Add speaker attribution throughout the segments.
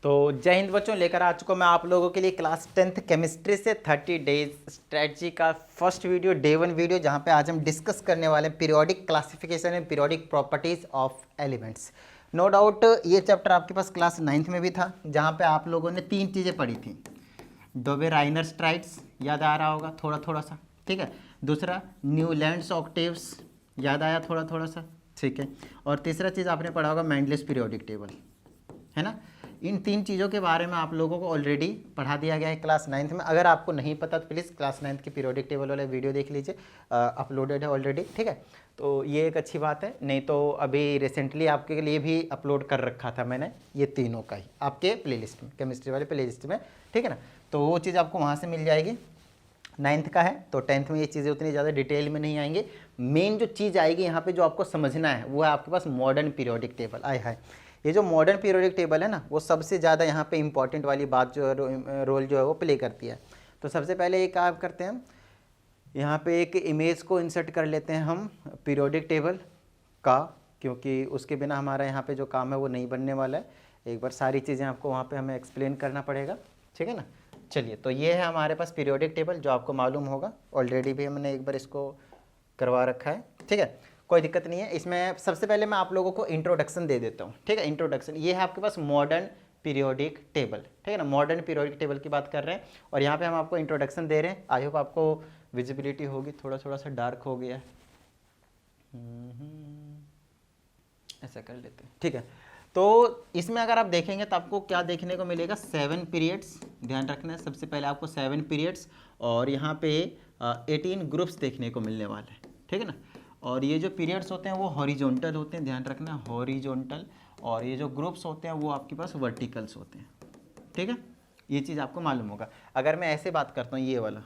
Speaker 1: तो जय हिंद बच्चों, लेकर आ चुका मैं आप लोगों के लिए क्लास 10th केमिस्ट्री से 30 डेज स्ट्रेटजी का फर्स्ट वीडियो, डे 1 वीडियो, जहां पे आज हम डिस्कस करने वाले हैं periodic classification and periodic properties of elements. No doubt ये चैप्टर आपके पास क्लास 9th में भी था, जहां पे आप लोगों ने 3 चीज़ें पढ़ी थी। डोबे राइनर स्ट्राइट्स याद आ रहा होगा थोड़ा थोड़ा सा, ठीक है। दूसरा न्यूलैंड्स ऑक्टेव्स याद आया थोड़ा थोड़ा सा, ठीक है। और तीसरा चीज़ आपने पढ़ा होगा मेंडलिस पीरियोडिक टेबल, है ना। इन 3 चीज़ों के बारे में आप लोगों को ऑलरेडी पढ़ा दिया गया है क्लास 9th में। अगर आपको नहीं पता तो प्लीज़ क्लास 9th की पीरियोडिक टेबल वाला वीडियो देख लीजिए, अपलोडेड है ऑलरेडी, ठीक है। तो ये एक अच्छी बात है, नहीं तो अभी रिसेंटली आपके लिए भी अपलोड कर रखा था मैंने ये तीनों का ही आपके प्लेलिस्ट में, केमिस्ट्री वाले प्लेलिस्ट में, ठीक है ना। तो वो चीज़ आपको वहाँ से मिल जाएगी। 9th का है तो 10th में ये चीज़ें उतनी ज़्यादा डिटेल में नहीं आएंगे। मेन जो चीज़ आएगी यहाँ पे जो आपको समझना है वो है आपके पास मॉडर्न पीरियोडिक टेबल। आए हाय, ये जो मॉडर्न पीरियोडिक टेबल है ना, वो सबसे ज़्यादा यहाँ पे इंपॉर्टेंट वाली बात जो रोल जो है वो प्ले करती है। तो सबसे पहले एक काम करते हैं, यहाँ पे एक इमेज को इंसर्ट कर लेते हैं हम पीरियोडिक टेबल का, क्योंकि उसके बिना हमारा यहाँ पे जो काम है वो नहीं बनने वाला है। एक बार सारी चीज़ें आपको वहाँ पे हमें एक्सप्लेन करना पड़ेगा, ठीक है ना। चलिए, तो ये है हमारे पास पीरियोडिक टेबल, जो आपको मालूम होगा ऑलरेडी भी हमने एक बार इसको करवा रखा है, ठीक है। कोई दिक्कत नहीं है इसमें। सबसे पहले मैं आप लोगों को इंट्रोडक्शन दे देता हूँ, ठीक है। इंट्रोडक्शन ये है आपके पास मॉडर्न पीरियोडिक टेबल, ठीक है ना। मॉडर्न पीरियोडिक टेबल की बात कर रहे हैं और यहाँ पे हम आपको इंट्रोडक्शन दे रहे हैं। आई होप आपको विजिबिलिटी होगी, थोड़ा थोड़ा सा डार्क हो गया है, ऐसा कर लेते हैं, ठीक है। तो इसमें अगर आप देखेंगे तो आपको क्या देखने को मिलेगा, 7 पीरियड्स, ध्यान रखना है। सबसे पहले आपको 7 पीरियड्स और यहाँ पे 18 ग्रुप्स देखने को मिलने वाले हैं, ठीक है ना। और ये जो पीरियड्स होते हैं वो हॉरिजॉन्टल होते हैं, ध्यान रखना, हॉरिजॉन्टल। और ये जो ग्रुप्स होते हैं वो आपके पास वर्टिकल्स होते हैं, ठीक है। ये चीज़ आपको मालूम होगा। अगर मैं ऐसे बात करता हूँ, ये वाला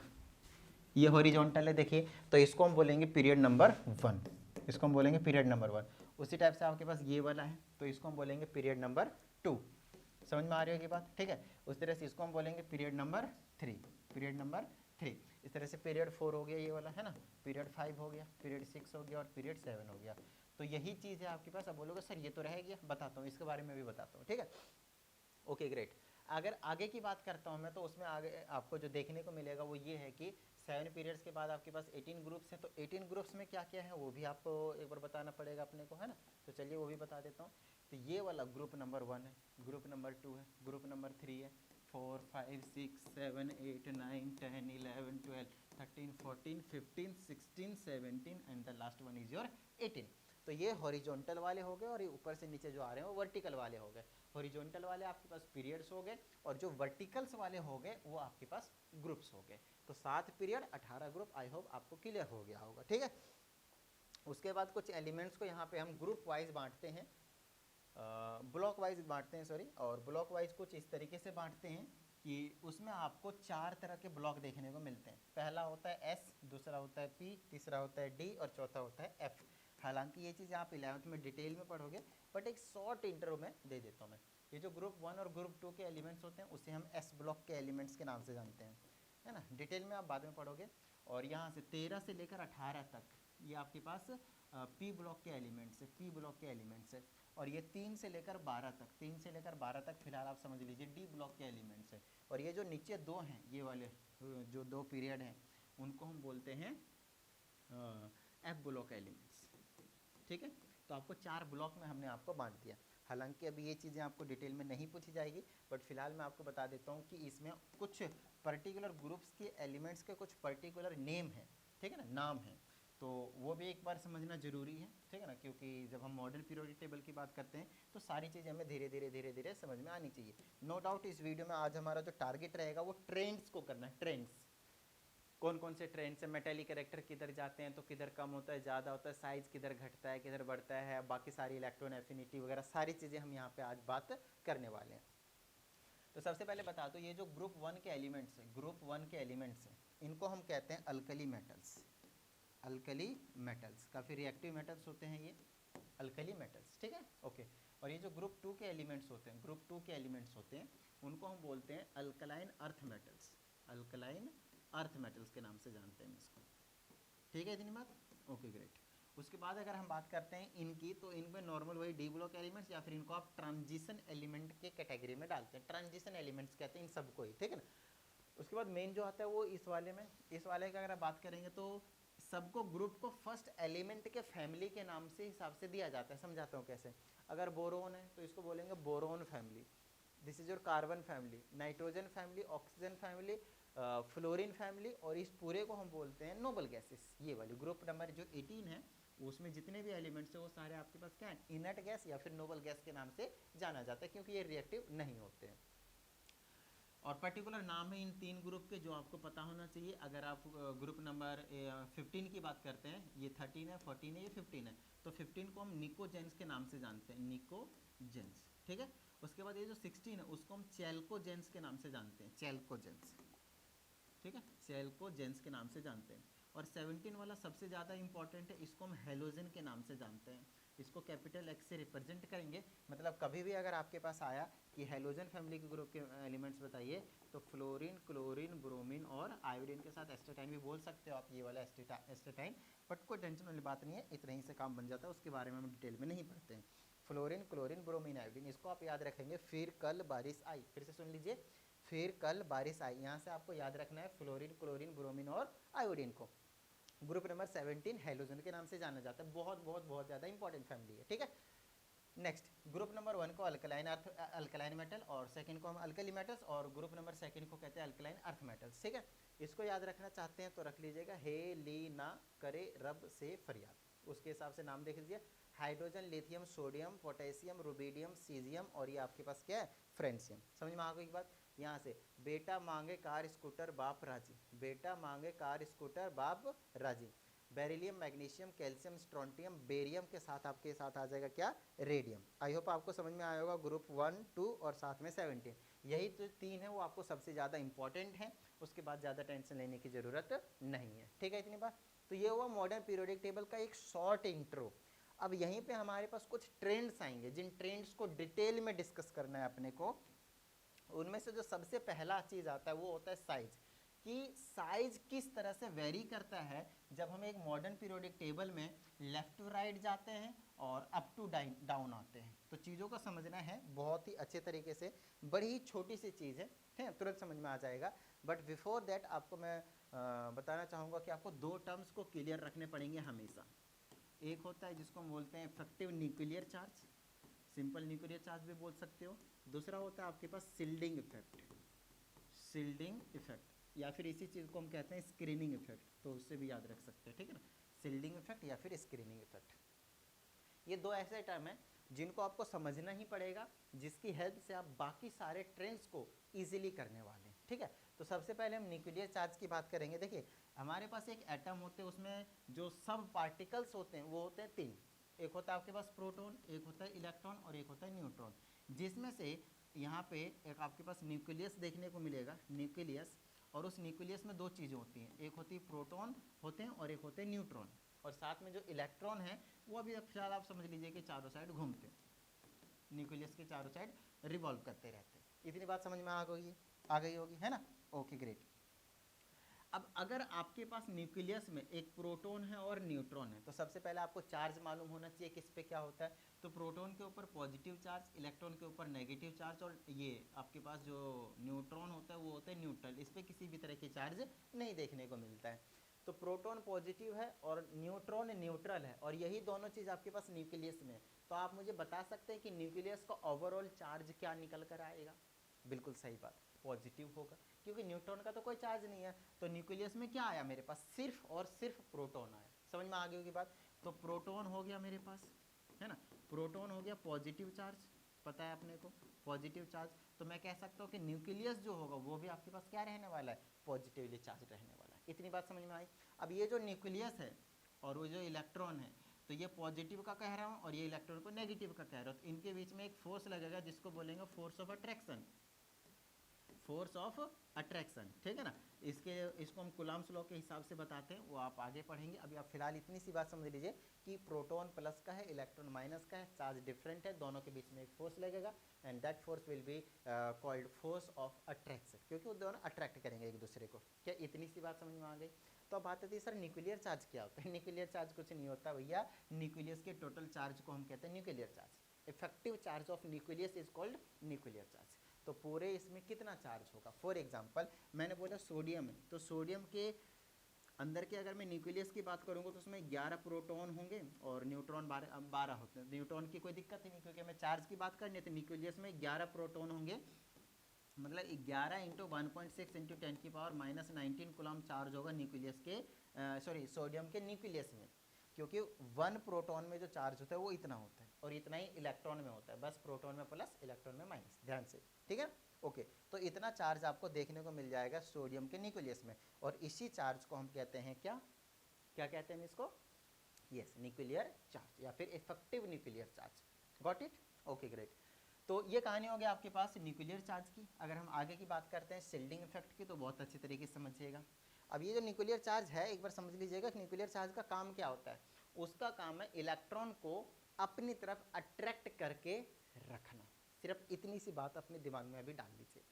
Speaker 1: ये हॉरिजॉन्टल है, देखिए, तो इसको हम बोलेंगे पीरियड नंबर 1, इसको हम बोलेंगे पीरियड नंबर 1। उसी टाइप से आपके पास ये वाला है तो इसको हम बोलेंगे पीरियड नंबर 2। समझ में आ रही होगी बात, ठीक है। उस तरह से इसको हम बोलेंगे पीरियड नंबर 3, पीरियड नंबर 3। इस तरह से पीरियड 4 हो गया ये वाला, है ना। पीरियड 5 हो गया, पीरियड 6 हो गया और पीरियड 7 हो गया। तो यही चीज़ है आपके पास। अब बोलोगे सर ये तो रह गया, बताता हूँ इसके बारे में भी बताता हूँ, ठीक है। Okay great. अगर आगे की बात करता हूँ मैं, तो उसमें आगे आपको जो देखने को मिलेगा वो ये है कि 7 पीरियड्स के बाद आपके पास 18 ग्रुप्स हैं। तो 18 ग्रुप्स में क्या क्या है वो भी आपको एक बार बताना पड़ेगा अपने को, है ना। तो चलिए वो भी बता देता हूँ। तो ये वाला ग्रुप नंबर 1 है, ग्रुप नंबर 2 है, ग्रुप नंबर 3 है, 4 5 6 7 8 9 10 11 12 13 14 15 16 17 and the last one is your 18। तो ये हॉरिजॉन्टल वाले हो गए और ये ऊपर से नीचे जो आ रहे हैं वो वर्टिकल वाले हो गए। हॉरिजॉन्टल वाले आपके पास पीरियड्स हो गए और जो वर्टिकल्स वाले हो गए वो आपके पास ग्रुप्स हो गए। तो 7 पीरियड 18 ग्रुप। आई होप आपको क्लियर हो गया होगा, ठीक है। उसके बाद कुछ एलिमेंट्स को यहाँ पे हम ग्रुप वाइज बांटते हैं, ब्लॉक वाइज बांटते हैं, सॉरी। और ब्लॉक वाइज कुछ इस तरीके से बांटते हैं कि उसमें आपको 4 तरह के ब्लॉक देखने को मिलते हैं। पहला होता है S, दूसरा होता है P, तीसरा होता है D और चौथा होता है F। हालांकि ये चीज़ आप 11th में डिटेल में पढ़ोगे, बट एक शॉर्ट इंट्रो में दे देता हूँ मैं। ये जो ग्रुप 1 और ग्रुप 2 के एलिमेंट्स होते हैं उसे हम S ब्लॉक के एलिमेंट्स के नाम से जानते हैं, है ना। डिटेल में आप बाद में पढ़ोगे। और यहाँ से 13 से लेकर 18 तक ये आपके पास P ब्लॉक के एलिमेंट्स है, P ब्लॉक के एलिमेंट्स है। और ये 3 से लेकर 12 तक, 3 से लेकर 12 तक फिलहाल आप समझ लीजिए D ब्लॉक के एलिमेंट्स है। और ये जो नीचे 2 हैं, ये वाले जो 2 पीरियड हैं, उनको हम बोलते हैं F ब्लॉक एलिमेंट्स, ठीक है। तो आपको 4 ब्लॉक में हमने आपको बांट दिया। हालांकि अभी ये चीज़ें आपको डिटेल में नहीं पूछी जाएगी, बट फिलहाल मैं आपको बता देता हूँ कि इसमें कुछ पर्टिकुलर ग्रुप्स के एलिमेंट्स के कुछ पर्टिकुलर नेम है, ठीक है ना, नाम है। तो वो भी एक बार समझना जरूरी है, ठीक है ना, क्योंकि जब हम मॉडर्न पीरियोडिक टेबल की बात करते हैं तो सारी चीज़ें हमें धीरे धीरे समझ में आनी चाहिए। नो डाउट इस वीडियो में आज हमारा जो टारगेट रहेगा वो ट्रेंड्स को करना है। ट्रेंड्स, कौन कौन से ट्रेंड से मेटेलिक कैरेक्टर किधर जाते हैं तो किधर कम होता है, ज़्यादा होता है, साइज किधर घटता है किधर बढ़ता है, बाकी सारी इलेक्ट्रॉन एफिनिटी वगैरह सारी चीज़ें हम यहाँ पे आज बात करने वाले हैं। तो सबसे पहले बता दो, ये जो ग्रुप 1 के एलिमेंट्स हैं, ग्रुप 1 के एलिमेंट्स हैं, इनको हम कहते हैं अल्कली मेटल्स। अल्कली मेटल्स, काफ़ी रिएक्टिव मेटल्स होते हैं ये अल्कली मेटल्स, ठीक है, ओके। और ये जो ग्रुप 2 के एलिमेंट्स होते हैं, ग्रुप 2 के एलिमेंट्स होते हैं, उनको हम बोलते हैं alkaline earth metals. Alkaline earth metals के नाम से जानते हैं इसको, ठीक है इतनी बात, ओके ग्रेट। उसके बाद अगर हम बात करते हैं इनकी, तो इनमें नॉर्मल वही डी ब्लॉक एलिमेंट्स या फिर इनको आप ट्रांजिशन एलिमेंट के कैटेगरी में डालते हैं, ट्रांजिशन एलिमेंट्स कहते हैं इन सबको ही, ठीक है ना। उसके बाद मेन जो आता है वो इस वाले में, इस वाले का अगर आप बात करेंगे तो सबको ग्रुप को फर्स्ट एलिमेंट के फैमिली के नाम से हिसाब से दिया जाता है। समझाता हूँ कैसे। अगर बोरोन है तो इसको बोलेंगे boron family, this is your carbon family, nitrogen family, oxygen family, fluorine family, और इस पूरे को हम बोलते हैं नोबल गैसेस। ये वाली ग्रुप नंबर जो 18 है उसमें जितने भी एलिमेंट्स है वो सारे आपके पास क्या है, इनर्ट गैस या फिर नोबल गैस के नाम से जाना जाता है, क्योंकि ये रिएक्टिव नहीं होते हैं। और पर्टिकुलर नाम है इन तीन ग्रुप के जो आपको पता होना चाहिए। अगर आप ग्रुप नंबर 15 की बात करते हैं, ये 13 है, 14 है, ये 15 है, तो 15 को हम निकोजेंस के नाम से जानते हैं, निकोजेंस, ठीक है। उसके बाद ये जो 16 है उसको हम चैल्कोजेंस के नाम से जानते हैं, चैल्कोजेंस, ठीक है, चैल्कोजेंस के नाम से जानते हैं। और 17 वाला सबसे ज़्यादा इंपॉर्टेंट है, इसको हम हेलोजन के नाम से जानते हैं। इसको कैपिटल एक्स से रिप्रेजेंट करेंगे। मतलब कभी भी अगर आपके पास आया कि हेलोजन फैमिली के ग्रुप के एलिमेंट्स बताइए, तो फ्लोरीन, क्लोरीन, ब्रोमीन और आयोडीन के साथ एस्टेटाइन भी बोल सकते हो आप, ये वाला एस्टेटाइन, बट कोई टेंशन वाली बात नहीं है, इतना ही से काम बन जाता है, उसके बारे में हम डिटेल में नहीं पढ़ते हैं। फ्लोरीन, क्लोरीन, ब्रोमीन, आयोडीन, इसको आप याद रखेंगे। फिर कल बारिश आई, फिर से सुन लीजिए, फिर कल बारिश आई, यहाँ से आपको याद रखना है फ्लोरीन, क्लोरीन, ब्रोमीन और आयोडीन को। ग्रुप नंबर 17 हेलोजन के नाम से जाना जाता है। बहुत बहुत बहुत ज़्यादा इंपॉर्टेंट फैमिली है, ठीक है। नेक्स्ट ग्रुप नंबर 1 को अल्कलाइन मेटल, और सेकंड को हम अल्कली मेटल्स, और ग्रुप नंबर सेकंड को कहते हैं अल्कलाइन अर्थ मेटल्स, ठीक है। इसको याद रखना चाहते हैं तो रख लीजिएगा, हे ली ना करे रब से फरियाद, उसके हिसाब से नाम देख लीजिए। Hydrogen, lithium, sodium, potassium, rubidium, caesium, और ये आपके पास क्या है, फ्रेंसियम। समझ में आ गई बात। यहाँ से बेटा मांगे कार स्कूटर बाप राजी, बेटा मांगे कार स्कूटर बाप राजी। Beryllium, magnesium, calcium, strontium, barium के साथ आपके साथ आ जाएगा क्या, रेडियम। आई होप आपको समझ में आया होगा। ग्रुप 1, 2 और साथ में 17, यही तो 3 है वो आपको सबसे ज़्यादा इंपॉर्टेंट है। उसके बाद ज़्यादा टेंशन लेने की ज़रूरत नहीं है, ठीक है। इतनी बात तो ये हुआ मॉडर्न पीरियोडिक टेबल का एक शॉर्ट इंट्रो। अब यहीं पे हमारे पास कुछ ट्रेंड्स आएंगे, जिन ट्रेंड्स को डिटेल में डिस्कस करना है अपने को। उनमें से जो सबसे पहला चीज़ आता है वो होता है साइज, कि साइज किस तरह से वेरी करता है जब हम एक मॉडर्न पीरियोडिक टेबल में लेफ्ट टू राइट जाते हैं और अप टू डाउन आते हैं। तो चीज़ों को समझना है बहुत ही अच्छे तरीके से, बड़ी ही छोटी सी चीज़ है, ठीक है, तुरंत समझ में आ जाएगा। बट बिफोर दैट आपको मैं बताना चाहूँगा कि आपको 2 टर्म्स को क्लियर रखने पड़ेंगे हमेशा। एक होता है जिसको हम बोलते हैं effective nuclear charge, simple nuclear charge भी बोल सकते हो। दूसरा होता है आपके पास शिल्डिंग इफेक्ट, शिल्डिंग इफेक्ट, या फिर इसी चीज़ को हम कहते हैं स्क्रीनिंग इफेक्ट, तो उससे भी याद रख सकते हैं, ठीक है ना, शिल्डिंग इफेक्ट या फिर स्क्रीनिंग इफेक्ट। ये 2 ऐसे टर्म हैं जिनको आपको समझना ही पड़ेगा, जिसकी हेल्प से आप बाकी सारे ट्रेंड्स को ईजिली करने वाले हैं, ठीक है। तो सबसे पहले हम न्यूक्लियर चार्ज की बात करेंगे। देखिए हमारे पास एक एटम होते हैं, उसमें जो सब पार्टिकल्स होते हैं वो होते हैं 3। एक होता है आपके पास प्रोटॉन, एक होता है इलेक्ट्रॉन और एक होता है न्यूट्रॉन, जिसमें से यहाँ पे एक आपके पास न्यूक्लियस देखने को मिलेगा, न्यूक्लियस। और उस न्यूक्लियस में 2 चीज़ें होती हैं, एक होती है प्रोटॉन होते हैं और एक होते हैं न्यूट्रॉन। और साथ में जो इलेक्ट्रॉन है वो अभी फिलहाल आप समझ लीजिए कि चारों साइड घूमते हैं, न्यूक्लियस के चारों साइड रिवॉल्व करते रहते हैं। इतनी बात समझ में आ गई होगी, है ना। Okay great. अब अगर आपके पास न्यूक्लियस में एक प्रोटॉन है और न्यूट्रॉन है, तो सबसे पहले आपको चार्ज मालूम होना चाहिए किस पे क्या होता है। तो प्रोटॉन के ऊपर पॉजिटिव चार्ज, इलेक्ट्रॉन के ऊपर नेगेटिव चार्ज, और ये आपके पास जो न्यूट्रॉन होता है वो होता है न्यूट्रल, इस पर किसी भी तरह की चार्ज नहीं देखने को मिलता है। तो प्रोटॉन पॉजिटिव है और न्यूट्रॉन न्यूट्रल है, और यही दोनों चीज़ आपके पास न्यूक्लियस में है। तो आप मुझे बता सकते हैं कि न्यूक्लियस का ओवरऑल चार्ज क्या निकल कर आएगा। बिल्कुल सही बात, पॉजिटिव होगा, क्योंकि न्यूट्रॉन का तो कोई चार्ज नहीं है। तो न्यूक्लियस में क्या आया मेरे पास, सिर्फ और सिर्फ प्रोटॉन आया। समझ में आ गई होगी बात। तो प्रोटॉन हो गया मेरे पास, है ना, प्रोटॉन हो गया पॉजिटिव चार्ज, पता है अपने को पॉजिटिव चार्ज। तो मैं कह सकता हूँ कि न्यूक्लियस जो होगा वो भी आपके पास क्या रहने वाला है, पॉजिटिवली चार्ज रहने वाला है। इतनी बात समझ में आई। अब ये जो न्यूक्लियस है और वो जो इलेक्ट्रॉन है, तो ये पॉजिटिव का कह रहा हूँ और ये इलेक्ट्रॉन को नेगेटिव का कह रहा हूँ, तो इनके बीच में एक फोर्स लगेगा जिसको बोलेंगे force of attraction, force of attraction, ठीक है ना। इसको हम कूलम्ब्स लॉ के हिसाब से बताते हैं, वो आप आगे पढ़ेंगे। अभी आप फिलहाल इतनी सी बात समझ लीजिए कि प्रोटॉन प्लस का है, इलेक्ट्रॉन माइनस का है, चार्ज डिफरेंट है, दोनों के बीच में एक फोर्स लगेगा, and that force will be called force of attraction, क्योंकि वो दोनों अट्रैक्ट करेंगे एक दूसरे को। क्या इतनी सी बात समझ में आ गई। तो अब बात आती है सर न्यूक्लियर चार्ज क्या होता है। न्यूक्लियर चार्ज कुछ नहीं होता भैया, न्यूक्लियस के टोटल चार्ज को हम कहते हैं nuclear charge. Effective charge of nucleus is called nuclear charge. तो पूरे इसमें कितना चार्ज होगा, फॉर एग्जाम्पल मैंने बोला सोडियम है, तो सोडियम के अंदर के अगर मैं न्यूक्लियस की बात करूंगा तो उसमें 11 प्रोटॉन होंगे और न्यूट्रॉन 12 होते हैं। न्यूट्रॉन की कोई दिक्कत ही नहीं, क्योंकि हमें चार्ज की बात करनी है तो न्यूक्लियस में 11 प्रोटॉन होंगे, मतलब 11 इंटू 1.6 इंटू 10⁻⁻19 कूलम चार्ज होगा न्यूक्लियस के सोडियम के न्यूक्लियस में, क्योंकि 1 प्रोटॉन में जो चार्ज होता है वो इतना होता है और इतना ही इलेक्ट्रॉन में होता है, बस प्रोटॉन में प्लस इलेक्ट्रॉन में माइनस, ध्यान से, ठीक है ओके। तो इतना चार्ज आपको देखने को मिल जाएगा सोडियम के न्यूक्लियस में, और इसी चार्ज को हम कहते हैं क्या क्या कहते हैं इसको, यस न्यूक्लियर चार्ज या फिर effective nuclear charge. Got it, okay great. तो ये कहानी हो गया आपके पास न्यूक्लियर चार्ज की। अगर हम आगे की बात करते हैं शिल्डिंग इफेक्ट की, तो बहुत अच्छी तरीके से समझिएगा। अब ये जो न्यूक्लियर चार्ज है एक बार समझ लीजिएगा कि न्यूक्लियर चार्ज का काम क्या होता है। उसका काम है इलेक्ट्रॉन को अपनी तरफ अट्रैक्ट करके रखना। सिर्फ इतनी सी बात अपने दिमाग में अभी डाल लीजिए।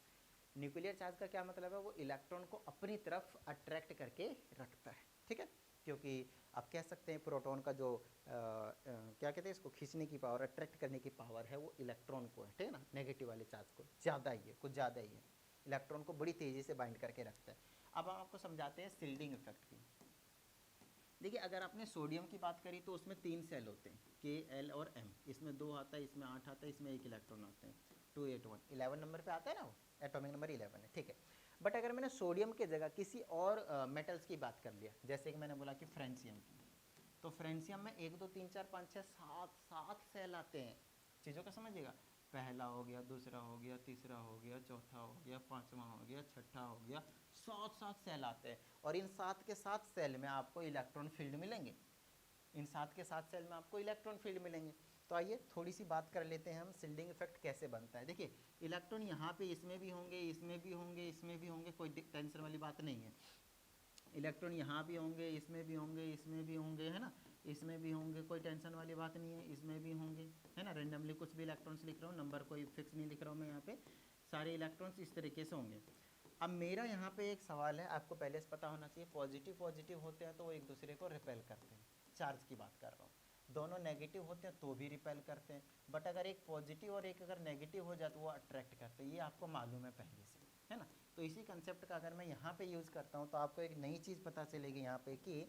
Speaker 1: न्यूक्लियर चार्ज का क्या मतलब है, वो इलेक्ट्रॉन को अपनी तरफ अट्रैक्ट करके रखता है, ठीक है। क्योंकि आप कह सकते हैं प्रोटॉन का जो क्या कहते हैं इसको, खींचने की पावर, अट्रैक्ट करने की पावर है वो इलेक्ट्रॉन को है, ठीक है ना, नेगेटिव वाले चार्ज को ज़्यादा ही है, कुछ ज़्यादा ही है, इलेक्ट्रॉन को बड़ी तेज़ी से बाइंड करके रखता है। अब हम आपको समझाते हैं शिल्डिंग इफेक्ट की। देखिए अगर आपने सोडियम की बात करी तो उसमें 3 सेल होते हैं, K, L और M। इसमें 2 आता है, इसमें 8 आता है, इसमें 1 इलेक्ट्रॉन आते हैं, 2 8 1 11 नंबर पे आता है ना, वो एटॉमिक नंबर 11 है, ठीक है। बट अगर मैंने सोडियम की जगह किसी और मेटल्स की बात कर लिया, जैसे कि मैंने बोला कि फ्रेंसियम की, तो फ्रेंसियम में 1 2 3 4 5 6 7 सेल आते हैं। चीज़ों को समझिएगा, पहला हो गया, दूसरा हो गया, तीसरा हो गया, चौथा हो गया, पांचवा हो गया, छठा हो गया, 7 सेल आते हैं। और इन 7 के 7 सेल में आपको इलेक्ट्रॉन फील्ड मिलेंगे, इन 7 के 7 सेल में आपको इलेक्ट्रॉन फील्ड मिलेंगे। तो आइए थोड़ी सी बात कर लेते हैं हम शिल्डिंग इफेक्ट कैसे बनता है। देखिए इलेक्ट्रॉन यहाँ पे इसमें भी होंगे, इसमें भी होंगे, इसमें भी होंगे, कोई टेंशन वाली बात नहीं है। इलेक्ट्रॉन यहाँ भी होंगे, इसमें भी होंगे, इसमें भी होंगे, है ना, इसमें भी होंगे, कोई टेंशन वाली बात नहीं है, इसमें भी होंगे, है ना। रेंडमली कुछ भी इलेक्ट्रॉन्स लिख रहा हूँ, नंबर कोई फिक्स नहीं लिख रहा हूँ मैं यहाँ पे, सारे इलेक्ट्रॉन्स इस तरीके से होंगे। अब मेरा यहाँ पे एक सवाल है, आपको पहले से पता होना चाहिए, पॉजिटिव पॉजिटिव होते हैं तो वो एक दूसरे को रिपेल करते हैं, चार्ज की बात कर रहा हूँ। दोनों नेगेटिव होते हैं तो भी रिपेल करते हैं, बट अगर एक पॉजिटिव और एक अगर नेगेटिव हो जाए तो वो अट्रैक्ट करते हैं, ये आपको मालूम है पहले से, है ना। तो इसी कंसेप्ट का अगर मैं यहाँ पे यूज़ करता हूँ तो आपको एक नई चीज़ पता चलेगी यहाँ पे कि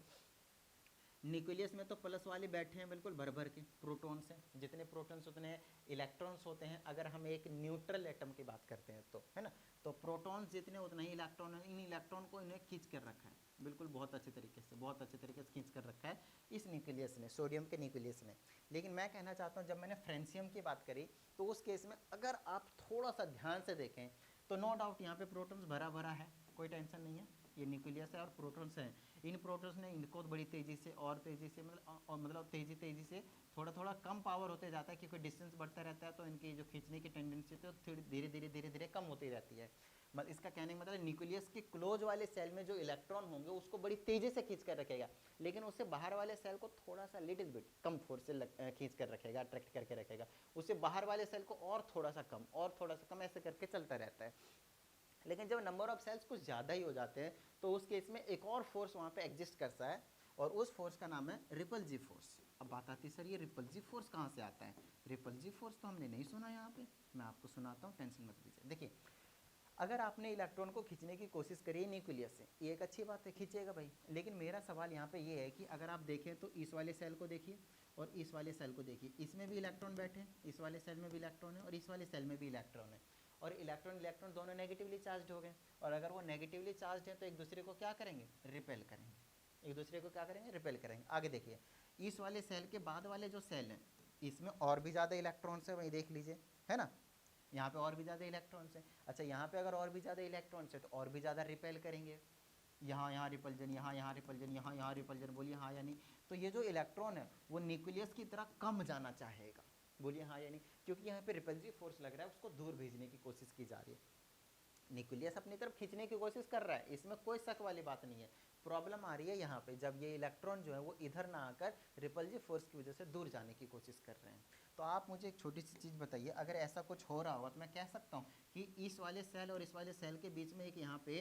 Speaker 1: न्यूक्लियस में तो प्लस वाले बैठे हैं बिल्कुल भर भर के प्रोटॉन से, जितने प्रोटॉन्स उतने इलेक्ट्रॉन्स होते हैं। अगर हम एक न्यूट्रल एटम की बात करते हैं तो, है ना, तो प्रोटॉन्स जितने उतना ही इलेक्ट्रॉन है। इन इलेक्ट्रॉन को इन्हें खींच कर रखा है, बिल्कुल बहुत अच्छे तरीके से, बहुत अच्छे तरीके से खींच कर रखा है इस न्यूक्लियस ने, सोडियम के न्यूक्लियस ने। लेकिन मैं कहना चाहता हूँ जब मैंने फ्रेंसियम की बात करी तो उस केस में अगर आप थोड़ा सा ध्यान से देखें तो नो डाउट यहाँ पे प्रोटॉन्स भरा भरा है, कोई टेंशन नहीं है, ये न्यूक्लियस है और प्रोटॉन्स हैं। इन प्रोटॉन्स ने इनको बड़ी तेज़ी से और तेज़ी से मतलब तेज़ी से थोड़ा थोड़ा कम पावर होते जाता है, क्योंकि डिस्टेंस बढ़ता रहता है तो इनकी जो खींचने की टेंडेंसी है तो थोड़ी धीरे धीरे कम होती रहती है। इसका कहने का मतलब न्यूक्लियस के क्लोज वाले सेल में जो इलेक्ट्रॉन होंगे उसको बड़ी तेज़ी से खींच कर रखेगा, लेकिन उससे बाहर वाले सेल को थोड़ा सा लिटिल बिट कम फोर्स से खींच कर रखेगा, अट्रैक्ट करके रखेगा। उससे बाहर वाले सेल को और थोड़ा सा कम और थोड़ा सा कम, ऐसे करके चलता रहता है। लेकिन जब नंबर ऑफ सेल्स कुछ ज़्यादा ही हो जाते हैं तो उस केस में एक और फोर्स वहाँ पे एग्जिस्ट करता है, और उस फोर्स का नाम है रिपल्सिव फोर्स। अब बात आती है सर ये रिपल्सिव फोर्स कहाँ से आता है। रिपल्सिव फोर्स तो हमने नहीं सुना यहाँ पे, मैं आपको सुनाता हूँ, टेंशन मत लीजिए। देखिए अगर आपने इलेक्ट्रॉन को खींचने की कोशिश करी न्यूक्लियस से, ये एक अच्छी बात है, खींचेगा भाई। लेकिन मेरा सवाल यहाँ पे ये है कि अगर आप देखें तो इस वाले सेल को देखिए और इस वाले सेल को देखिए, इसमें भी इलेक्ट्रॉन बैठे हैं, इस वाले सेल में भी इलेक्ट्रॉन है और इस वाले सेल में भी इलेक्ट्रॉन है, और इलेक्ट्रॉन दोनों नेगेटिवली चार्ज हो गए। और अगर वो नेगेटिवली चार्ज हैं तो एक दूसरे को क्या करेंगे, रिपेल करेंगे, एक दूसरे को क्या करेंगे, रिपेल करेंगे। आगे देखिए इस वाले सेल के बाद वाले जो सेल हैं इसमें और भी ज़्यादा इलेक्ट्रॉन्स है, वही देख लीजिए, है ना, यहाँ पे और भी ज़्यादा इलेक्ट्रॉन्स हैं। अच्छा यहाँ पे अगर और भी ज़्यादा इलेक्ट्रॉन्स है तो और भी ज़्यादा रिपेल करेंगे, यहाँ रिपल्जन, यहाँ रिपल्जन, यहाँ रिपल्जन, बोलिए हाँ या नहीं। तो ये जो इलेक्ट्रॉन है वो न्यूक्लियस की तरह कम जाना चाहेगा, बोलिए हाँ या नहीं, क्योंकि यहाँ पे रिपल्सिव फोर्स लग रहा है, उसको दूर भेजने की कोशिश की जा रही है। न्यूक्लियस अपनी तरफ खींचने की कोशिश कर रहा है, इसमें कोई शक वाली बात नहीं है। प्रॉब्लम आ रही है यहाँ पे जब ये इलेक्ट्रॉन जो है वो इधर ना आकर रिपल्सिव फोर्स की वजह से दूर जाने की कोशिश कर रहे हैं। तो आप मुझे एक छोटी सी चीज़ बताइए, अगर ऐसा कुछ हो रहा होगा तो मैं कह सकता हूँ कि इस वाले सेल और इस वाले सेल के बीच में एक यहाँ पे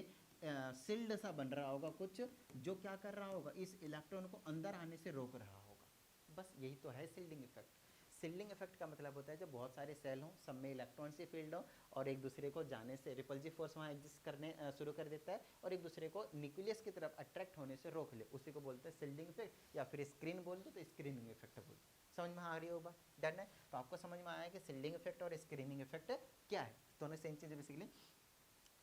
Speaker 1: सिल्ड सा बन रहा होगा कुछ, जो क्या कर रहा होगा, इस इलेक्ट्रॉन को अंदर आने से रोक रहा होगा। बस यही तो है सिल्डिंग इफेक्ट। सिल्डिंग इफेक्ट का मतलब होता है जब बहुत सारे सेल हों, सब में इलेक्ट्रॉन से फील्ड हो और एक दूसरे को जाने से रिपल्सिव फोर्स वहाँ एग्जिस्ट करने शुरू कर देता है और एक दूसरे को न्यूक्लियस की तरफ अट्रैक्ट होने से रोक ले, उसी को बोलते हैं सिल्डिंग इफेक्ट, या फिर स्क्रीन बोल दो तो स्क्रीनिंग इफेक्ट बोल दो। समझ में आ रही हो बात? डन है? तो आपको समझ में आया कि सिल्डिंग इफेक्ट और स्क्रीनिंग इफेक्ट क्या है, दोनों सेम चीज़ है बेसिकली।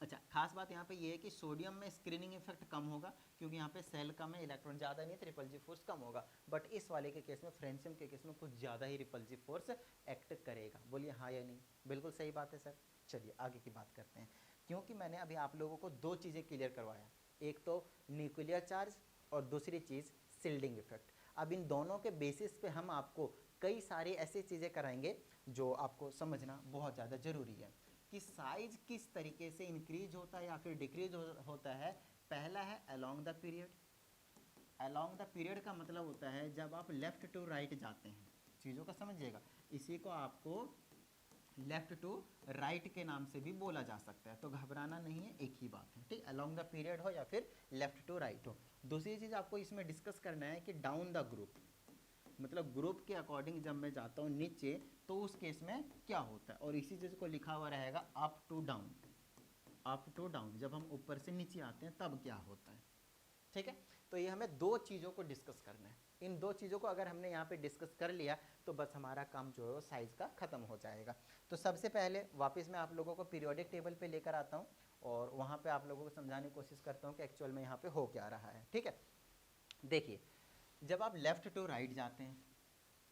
Speaker 1: अच्छा, खास बात यहाँ पे ये है कि सोडियम में स्क्रीनिंग इफेक्ट कम होगा क्योंकि यहाँ पे सेल कम है, इलेक्ट्रॉन ज़्यादा नहीं, तो रिपल्सिव फोर्स कम होगा। बट इस वाले के केस में, फ्रेंशियम के केस में कुछ ज़्यादा ही रिपल्सिव फोर्स एक्ट करेगा। बोलिए हाँ या नहीं? बिल्कुल सही बात है सर। चलिए आगे की बात करते हैं, क्योंकि मैंने अभी आप लोगों को दो चीज़ें क्लियर करवाया, एक तो न्यूक्लियर चार्ज और दूसरी चीज़ सिल्डिंग इफेक्ट। अब इन दोनों के बेसिस पे हम आपको कई सारी ऐसी चीज़ें कराएंगे जो आपको समझना बहुत ज़्यादा ज़रूरी है कि साइज किस तरीके से इंक्रीज होता है या फिर डिक्रीज होता है। पहला है along the period. Along the period का मतलब होता है जब आप लेफ्ट टू राइट जाते हैं, चीज़ों का समझिएगा, इसी को आपको लेफ्ट टू राइट के नाम से भी बोला जा सकता है, तो घबराना नहीं है, एक ही बात है, ठीक। अलोंग द पीरियड हो या फिर लेफ्ट टू राइट हो। दूसरी चीज़ आपको इसमें डिस्कस करना है कि डाउन द ग्रुप, मतलब ग्रुप के अकॉर्डिंग जब मैं जाता हूँ नीचे तो उस केस में क्या होता है, और इसी चीज़ को लिखा हुआ रहेगा up to down. Up to down, जब हम ऊपर से नीचे आते हैं तब क्या होता है, ठीक है। तो ये हमें दो चीज़ों को डिस्कस करना है। इन दो चीज़ों को अगर हमने यहाँ पे डिस्कस कर लिया तो बस हमारा काम जो है वो साइज का ख़त्म हो जाएगा। तो सबसे पहले वापस मैं आप लोगों को पीरियोडिक टेबल पे लेकर आता हूँ और वहाँ पे आप लोगों को समझाने की कोशिश करता हूँ कि एक्चुअल में यहाँ पे हो क्या रहा है, ठीक है। देखिए, जब आप लेफ़्ट टू राइट जाते हैं,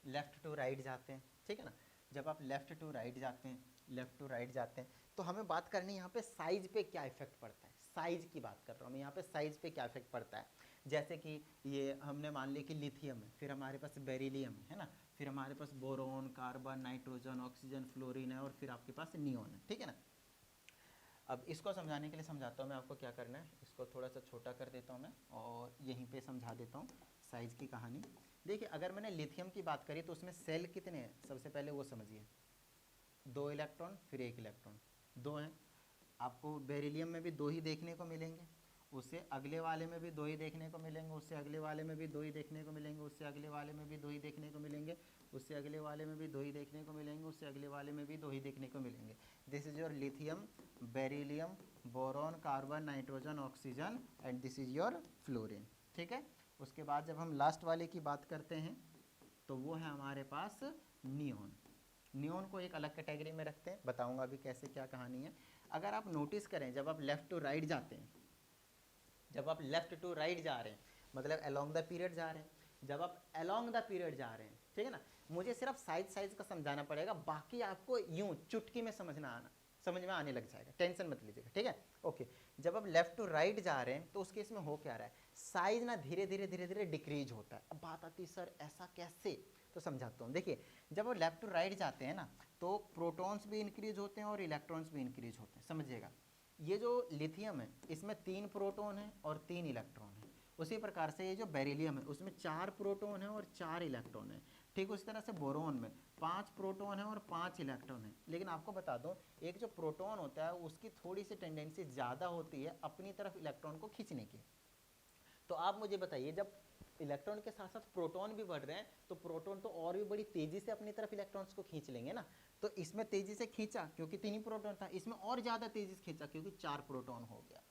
Speaker 1: लेफ़्ट टू राइट जाते हैं, ठीक है ना, जब आप लेफ़्ट टू राइट जाते हैं, लेफ़्ट टू राइट जाते हैं, तो हमें बात करनी है यहाँ पे साइज पे क्या इफेक्ट पड़ता है। साइज की बात कर रहा हूँ मैं यहाँ पे, साइज पे क्या इफेक्ट पड़ता है। जैसे कि ये हमने मान लिया कि लिथियम है, फिर हमारे पास बेरिलियम है ना, फिर हमारे पास boron, carbon, nitrogen, oxygen, fluorine है, और फिर आपके पास नियोन है, ठीक है ना। अब इसको समझाने के लिए समझाता हूँ मैं आपको क्या करना है। इसको थोड़ा सा छोटा कर देता हूँ मैं और यहीं पे समझा देता हूँ साइज़ की कहानी। देखिए, अगर मैंने लिथियम की बात करी तो उसमें सेल कितने हैं, सबसे पहले वो समझिए। 2 इलेक्ट्रॉन फिर 1 इलेक्ट्रॉन, 2 हैं। आपको बेरिलियम में भी 2 ही देखने को मिलेंगे, उससे अगले वाले में भी 2 ही देखने को मिलेंगे, उससे अगले वाले में भी 2 ही देखने को मिलेंगे, उससे अगले वाले में भी 2 ही देखने को मिलेंगे, उससे अगले वाले में भी 2 ही देखने को मिलेंगे, उससे अगले वाले में भी 2 ही देखने को मिलेंगे। This is your lithium, beryllium, boron, carbon, nitrogen, oxygen, and this is your fluorine, ठीक है। उसके बाद जब हम लास्ट वाले की बात करते हैं तो वो है हमारे पास नियोन। नियोन को एक अलग कैटेगरी में रखते हैं, बताऊंगा अभी कैसे क्या कहानी है। अगर आप नोटिस करें, जब आप लेफ़्ट टू राइट जाते हैं, जब आप लेफ़्ट टू राइट जा रहे हैं मतलब अलोंग द पीरियड जा रहे हैं, जब आप अलोंग द पीरियड जा रहे हैं, ठीक है ना, मुझे सिर्फ साइज का समझाना पड़ेगा, बाकी आपको यूं चुटकी में समझ में आने लग जाएगा, टेंशन मत लीजिएगा, ठीक है। ओके, जब आप लेफ्ट टू राइट जा रहे हैं तो उस केस में हो क्या रहा है, साइज ना धीरे धीरे डिक्रीज होता है। अब बात आती है सर ऐसा कैसे, तो समझाता हूँ। देखिए, जब आप लेफ्ट टू राइट जाते हैं ना तो प्रोटॉन्स भी इंक्रीज होते हैं और इलेक्ट्रॉन्स भी इंक्रीज होते हैं, समझिएगा। ये जो लिथियम है इसमें 3 प्रोटॉन है और 3 इलेक्ट्रॉन है। उसी प्रकार से ये जो बेरिलियम है उसमें 4 प्रोटॉन है और 4 इलेक्ट्रॉन है। ठीक उसी तरह से बोरोन में 5 प्रोटॉन है और 5 इलेक्ट्रॉन है। लेकिन आपको बता दूं, एक जो प्रोटॉन होता है उसकी थोड़ी सी टेंडेंसी ज़्यादा होती है अपनी तरफ इलेक्ट्रॉन को खींचने की। तो आप मुझे बताइए, जब इलेक्ट्रॉन के साथ साथ प्रोटॉन भी बढ़ रहे हैं तो प्रोटॉन तो और भी बड़ी तेजी से अपनी तरफ इलेक्ट्रॉन्स को खींच लेंगे ना। तो इसमें तेजी से खींचा क्योंकि 3 ही प्रोटॉन था, इसमें और ज़्यादा तेजी से खींचा क्योंकि 4 प्रोटॉन हो गया।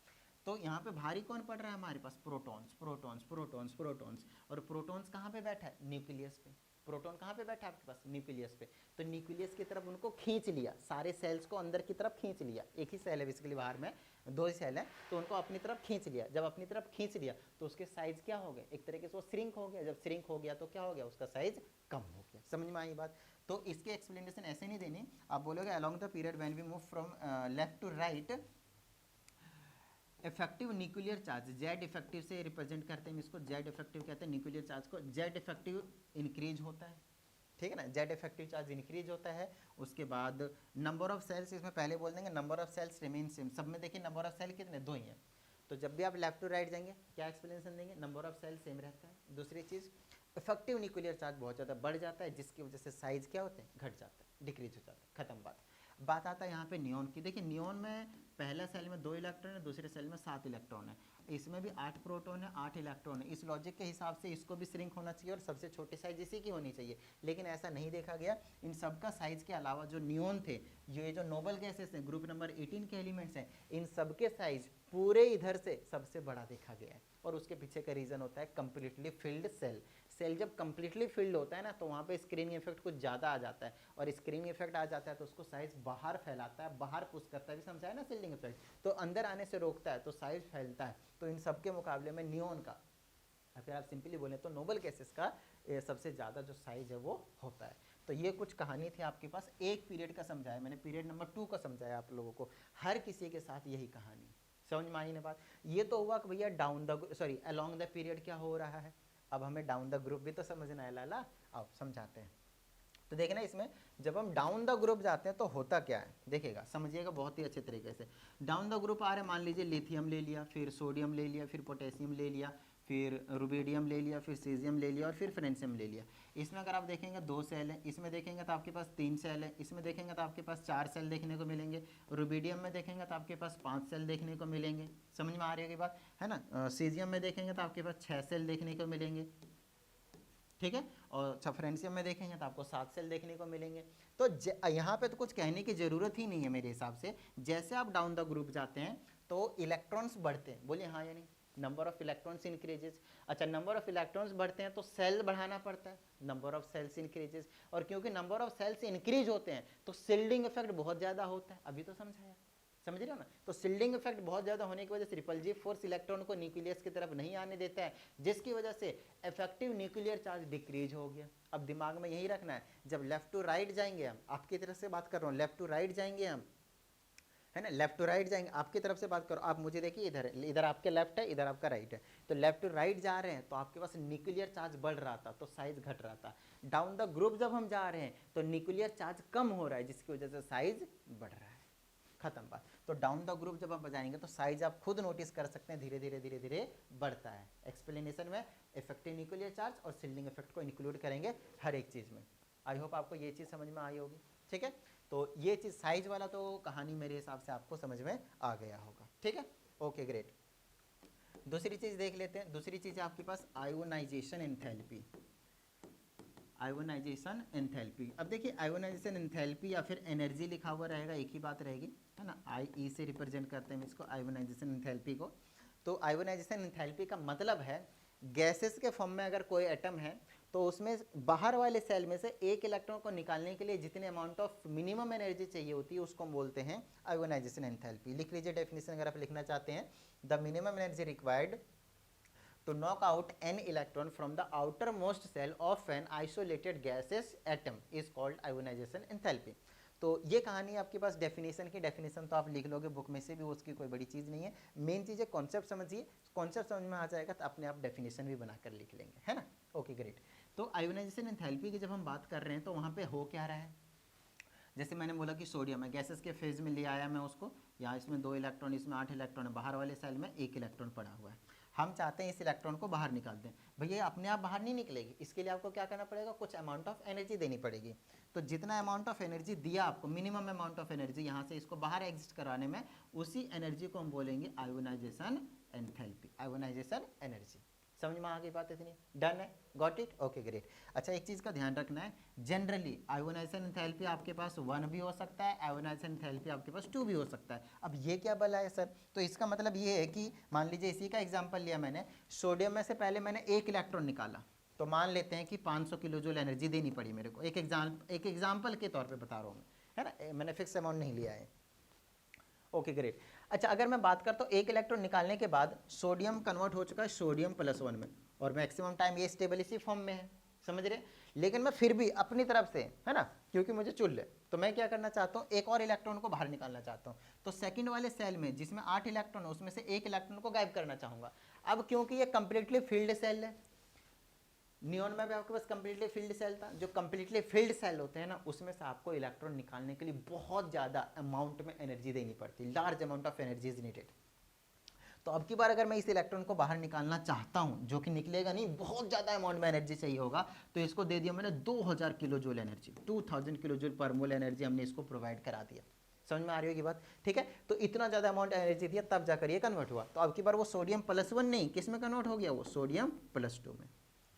Speaker 1: तो यहाँ पे भारी कौन पड़ रहा है हमारे पास, प्रोटॉन्स प्रोटॉन्स प्रोटॉन्स प्रोटॉन्स। और प्रोटॉन्स कहाँ पे बैठा है, न्यूक्लियस पे। प्रोटॉन कहाँ पे बैठा है आपके पास, न्यूक्लियस पे। तो न्यूक्लियस की तरफ उनको खींच लिया, सारे सेल्स को अंदर की तरफ खींच लिया। एक ही सेल है बेसिकली, बाहर में 2 ही सेल है, तो उनको अपनी तरफ खींच लिया। जब अपनी तरफ खींच लिया तो उसके साइज क्या हो गए, एक तरीके से वो श्रिंक हो गया। जब श्रिंक हो गया तो क्या हो गया, उसका साइज कम हो गया। समझ में आई बात। तो इसके एक्सप्लेनेशन ऐसे नहीं देनी, आप बोलोगे along the period when we move from left to right, effective nuclear charge Z effective से रिप्रेजेंट करते हैं इसको, जेड इफेक्टिव कहते हैं न्यूक्लियर चार्ज को। जेड इफेक्टिव इंक्रीज होता है, ठीक है ना, जेड इफेक्टिव चार्ज इंक्रीज होता है। उसके बाद नंबर ऑफ सेल्स, इसमें पहले बोल देंगे number of shells remain same. सब में देखिए नंबर ऑफ सेल कितने, 2 ही हैं। तो जब भी आप लेफ्ट टू राइट जाएंगे क्या एक्सप्लेनेशन देंगे, नंबर ऑफ सेल सेम रहता है। दूसरी चीज़, इफेक्टिव न्यूक्लियर चार्ज बहुत ज़्यादा बढ़ जाता है, जिसकी वजह से साइज क्या होते हैं, घट जाता है, डिक्रीज हो जाता है, खत्म बात। बात आता है यहाँ पे नियॉन की। देखिए नियॉन में पहला सेल में 2 इलेक्ट्रॉन है, दूसरे सेल में 7 इलेक्ट्रॉन है, इसमें भी 8 प्रोटॉन है, 8 इलेक्ट्रॉन है। इस लॉजिक के हिसाब से इसको भी श्रिंक होना चाहिए और सबसे छोटी साइज इसी की होनी चाहिए, लेकिन ऐसा नहीं देखा गया। इन सब का साइज के अलावा जो नियॉन थे, ये जो नोबल गैसेस हैं, ग्रुप नंबर 18 के एलिमेंट्स हैं, इन सब के साइज पूरे इधर से सबसे बड़ा देखा गया है। और उसके पीछे का रीज़न होता है कंप्लीटली फिल्ड सेल। सेल जब कंप्लीटली फिल्ड होता है ना, तो वहाँ पे स्क्रीनिंग इफेक्ट कुछ ज़्यादा आ जाता है, और स्क्रीनिंग इफेक्ट आ जाता है तो उसको साइज बाहर फैलाता है, बाहर पुश करता है, भी समझा है ना शिल्डिंग इफेक्ट, तो अंदर आने से रोकता है, तो साइज फैलता है। तो इन सब के मुकाबले में नियॉन का, अगर आप सिंपली बोलें तो नोबल गैसेस का सबसे ज़्यादा जो साइज है वो होता है। तो ये कुछ कहानी थी आपके पास, एक पीरियड का समझाया मैंने, पीरियड नंबर 2 का समझाया आप लोगों को, हर किसी के साथ यही कहानी। समझ में आई ना बात? ये तो हुआ कि भैया down the sorry along the period क्या हो रहा है। अब हमें डाउन द ग्रुप भी तो समझना है लाला, आओ समझाते हैं। तो देखना इसमें जब हम डाउन द ग्रुप जाते हैं तो होता क्या है, देखिएगा समझिएगा बहुत ही अच्छे तरीके से। डाउन द ग्रुप आ रहे, मान लीजिए लिथियम ले लिया, फिर सोडियम ले लिया, फिर पोटेशियम ले लिया, फिर रुबिडियम ले लिया, फिर सीजियम ले लिया और फिर फ्रेंशियम ले लिया। इसमें अगर आप देखेंगे 2 सेल है, इसमें देखेंगे तो आपके पास 3 सेल है, इसमें देखेंगे तो आपके पास 4 सेल देखने को मिलेंगे, रुबिडियम में देखेंगे तो आपके पास 5 सेल देखने को मिलेंगे। समझ में आ रही है बात, है ना? सीजियम में देखेंगे तो आपके पास 6 सेल देखने को मिलेंगे, ठीक है। और फ्रेंशियम में देखेंगे तो आपको 7 सेल देखने को मिलेंगे। तो यहाँ पे तो कुछ कहने की ज़रूरत ही नहीं है मेरे हिसाब से। जैसे आप डाउन द ग्रुप जाते हैं तो इलेक्ट्रॉन्स बढ़ते हैं, बोलिए हाँ या नहीं, नंबर ऑफ इलेक्ट्रॉन्स इंक्रीजेज। अच्छा, नंबर ऑफ इलेक्ट्रॉन्स बढ़ते हैं तो सेल बढ़ाना पड़ता है, नंबर ऑफ सेल्स इंक्रीजेज, और क्योंकि नंबर ऑफ सेल्स इंक्रीज होते हैं तो शिल्डिंग इफेक्ट बहुत ज़्यादा होता है, अभी तो समझाया, समझ रहे हो ना? तो शिल्डिंग इफेक्ट बहुत ज़्यादा होने की वजह से रिपल्सिव फोर्स इलेक्ट्रॉन को न्यूक्लियस की तरफ नहीं आने देता है, जिसकी वजह से इफेक्टिव न्यूक्लियर चार्ज डिक्रीज हो गया। अब दिमाग में यही रखना है, जब लेफ्ट टू राइट जाएंगे हम, आपकी तरफ से बात कर रहा हूँ, लेफ्ट टू राइट जाएंगे हम, है ना, लेफ्ट टू राइट जाएंगे, आपकी तरफ से बात करो, आप मुझे देखिए, इधर इधर आपके लेफ्ट है, इधर आपका राइट है, तो लेफ्ट टू राइट जा रहे हैं तो आपके पास न्यूक्लियर चार्ज बढ़ रहा था तो साइज घट रहा था। डाउन द ग्रुप जब हम जा रहे हैं तो न्यूक्लियर चार्ज कम हो रहा है, जिसकी वजह से साइज बढ़ रहा है, खत्म बात। तो डाउन द ग्रुप जब आप बजाएंगे तो साइज आप खुद नोटिस कर सकते हैं, धीरे धीरे धीरे धीरे बढ़ता है। एक्सप्लेनेशन में इफेक्टिव न्यूक्लियर चार्ज और शिल्डिंग इफेक्ट को इंक्लूड करेंगे हर एक चीज़ में। आई होप आपको ये चीज़ समझ में आई होगी, ठीक है। तो ये चीज़ साइज वाला तो कहानी मेरे हिसाब से आपको समझ में आ गया होगा, ठीक है, ओके ग्रेट। दूसरी चीज़ देख लेते हैं, दूसरी चीज़ है आपके पास आयोनाइजेशन एंथैल्पी। आयोनाइजेशन एंथैल्पी, अब देखिए आयोनाइजेशन एंथैल्पी या फिर एनर्जी लिखा हुआ रहेगा, एक ही बात रहेगी, है ना, आई ई से रिप्रेजेंट करते हैं इसको, आयोनाइजेशन एंथैल्पी को। तो आयोनाइजेशन एंथैल्पी का मतलब है गैसेस के फॉर्म में अगर कोई एटम है तो उसमें बाहर वाले सेल में से एक इलेक्ट्रॉन को निकालने के लिए जितने अमाउंट ऑफ मिनिमम एनर्जी चाहिए होती है उसको हम बोलते हैं आयोनाइजेशन एंथैल्पी। लिख लीजिए डेफिनेशन अगर आप लिखना चाहते हैं, the minimum energy required to knock out an electron from the outermost cell of an isolated gaseous atom is called ionization enthalpy। तो ये कहानी आपके पास डेफिनेशन की, डेफिनेशन तो आप लिख लोगे बुक में से भी, उसकी कोई बड़ी चीज़ नहीं है, मेन चीज़ है कॉन्सेप्ट समझिए, कॉन्सेप्ट समझ में आ जाएगा तो अपने आप डेफिनेशन भी बनाकर लिख लेंगे, है ना, ओके ग्रेट। तो आयोनाइजेशन एंथैल्पी की जब हम बात कर रहे हैं तो वहाँ पे हो क्या रहा है, जैसे मैंने बोला कि सोडियम है, गैसेस के फेज में ले आया मैं उसको, यहाँ इसमें 2 इलेक्ट्रॉन, इसमें 8 इलेक्ट्रॉन है, बाहर वाले सेल में 1 इलेक्ट्रॉन पड़ा हुआ है, हम चाहते हैं इस इलेक्ट्रॉन को बाहर निकाल दें। भैया अपने आप बाहर नहीं निकलेगी, इसके लिए आपको क्या करना पड़ेगा, कुछ अमाउंट ऑफ एनर्जी देनी पड़ेगी। तो जितना अमाउंट ऑफ एनर्जी दिया आपको, मिनिमम अमाउंट ऑफ एनर्जी यहाँ से इसको बाहर एग्जिस्ट कराने में, उसी एनर्जी को हम बोलेंगे आयोनाइजेशन एंथैल्पी, आयोनाइजेशन एनर्जी। समझ में आ गई बात इतनी, डन है, गॉट इट, ओके ग्रेट। अच्छा एक चीज़ का ध्यान रखना है, जनरली आयोनाइजेशन एंथैल्पी आपके पास 1 भी हो सकता है, आयोनाइजेशन एंथैल्पी आपके पास 2 भी हो सकता है। अब ये क्या बला है सर, तो इसका मतलब ये है कि मान लीजिए इसी का एग्जांपल लिया मैंने, सोडियम में से पहले मैंने 1 इलेक्ट्रॉन निकाला, तो मान लेते हैं कि 500 किलो जूल एनर्जी देनी पड़ी मेरे को, एक एग्जाम्पल के तौर पर बता रहा हूँ मैं, है ना, मैंने फिक्स अमाउंट नहीं लिया है, ओके ग्रेट। अच्छा अगर मैं बात करता हूँ 1 इलेक्ट्रॉन निकालने के बाद सोडियम कन्वर्ट हो चुका है सोडियम +1 में, और मैक्सिमम टाइम ये स्टेबल इसी फॉर्म में है, समझ रहे, लेकिन मैं फिर भी अपनी तरफ से, है ना, क्योंकि मुझे चुल है तो मैं क्या करना चाहता हूँ, एक और इलेक्ट्रॉन को बाहर निकालना चाहता हूँ। तो सेकंड वाले सेल में जिसमें 8 इलेक्ट्रॉन है उसमें से 1 इलेक्ट्रॉन को गायब करना चाहूँगा। अब क्योंकि ये कंप्लीटली फील्ड सेल है, नियॉन में भी आपके पास कंप्लीटली फील्ड सेल था, जो कंप्लीटली फील्ड सेल होते हैं ना उसमें से आपको इलेक्ट्रॉन निकालने के लिए बहुत ज़्यादा अमाउंट में एनर्जी देनी पड़ती है, large amount of energy is needed. तो अब की बार अगर मैं इस इलेक्ट्रॉन को बाहर निकालना चाहता हूं, जो कि निकलेगा नहीं, बहुत ज़्यादा अमाउंट में एनर्जी चाहिए होगा, तो इसको दे दिया मैंने 2000 kilo joule energy, 2000 kilo joule per mole energy हमने इसको प्रोवाइड करा दिया। समझ में आ रही होगी बात, ठीक है। तो इतना ज़्यादा अमाउंट एनर्जी दिया तब जाकर ये कन्वर्ट हुआ। तो अब की बार वो सोडियम +1 नहीं, किस में कन्वर्ट हो गया, वो सोडियम +2 में,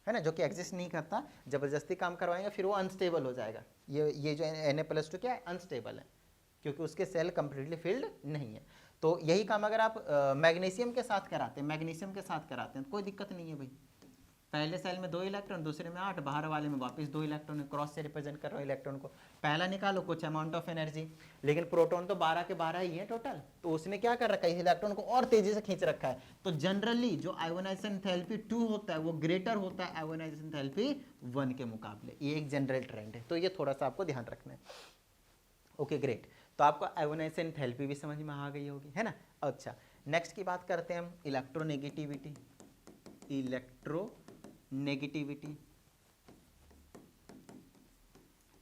Speaker 1: है ना, जो कि एग्जिस्ट नहीं करता। जबरदस्ती काम करवाएंगे फिर वो अनस्टेबल हो जाएगा। ये जो Na+2 क्या है, अनस्टेबल है, क्योंकि उसके सेल कंप्लीटली फिल्ड नहीं है। तो यही काम अगर आप मैग्नीशियम के साथ कराते हैं, मैग्नीशियम के साथ कराते हैं तो कोई दिक्कत नहीं है भाई। पहले सेल में 2 इलेक्ट्रॉन, दूसरे में 8, बाहर वाले में वापस 2 इलेक्ट्रॉन, क्रॉस से रिप्रेजेंट कर रहे हो इलेक्ट्रॉन को। पहला निकालो कुछ अमाउंट ऑफ एनर्जी, लेकिन प्रोटॉन तो 12 के 12 ही है टोटल, तो उसने क्या कर रखा है, इस इलेक्ट्रॉन को और तेजी से खींच रखा है। तो जनरली जो आयोनाइजेशन एंथैल्पी 2 होता है वो ग्रेटर होता है आयोनाइजेशन एंथैल्पी 1 के मुकाबले। ये एक जनरल ट्रेंड है, तो ये थोड़ा सा आपको ध्यान रखना है। ओके ग्रेट, तो आपको आयोनाइजेशन एंथैल्पी भी समझ में आ गई होगी, है ना। अच्छा, नेक्स्ट की बात करते हैं हम इलेक्ट्रोनेगेटिविटी। इलेक्ट्रोनेगेटिविटी,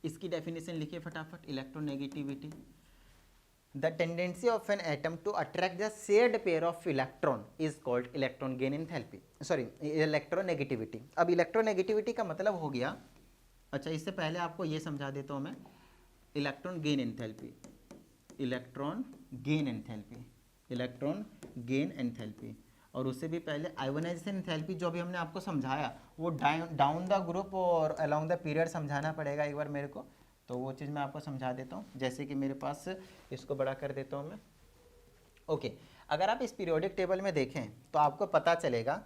Speaker 1: इसकी डेफिनेशन लिखिए फटाफट। Electronegativity, the tendency of an atom to attract the shared pair of electron is called electron gain enthalpy, sorry electronegativity. अब इलेक्ट्रोनेगेटिविटी का मतलब हो गया, अच्छा इससे पहले आपको ये समझा देता हूँ मैं, electron gain enthalpy, electron gain enthalpy, electron gain enthalpy, और उससे भी पहले आयोनाइजेशन एंथैल्पी जो भी हमने आपको समझाया वो डाउन द ग्रुप और अलोंग द पीरियड समझाना पड़ेगा एक बार मेरे को, तो वो चीज़ मैं आपको समझा देता हूँ। जैसे कि मेरे पास, इसको बड़ा कर देता हूँ मैं। ओके, अगर आप इस पीरियोडिक टेबल में देखें तो आपको पता चलेगा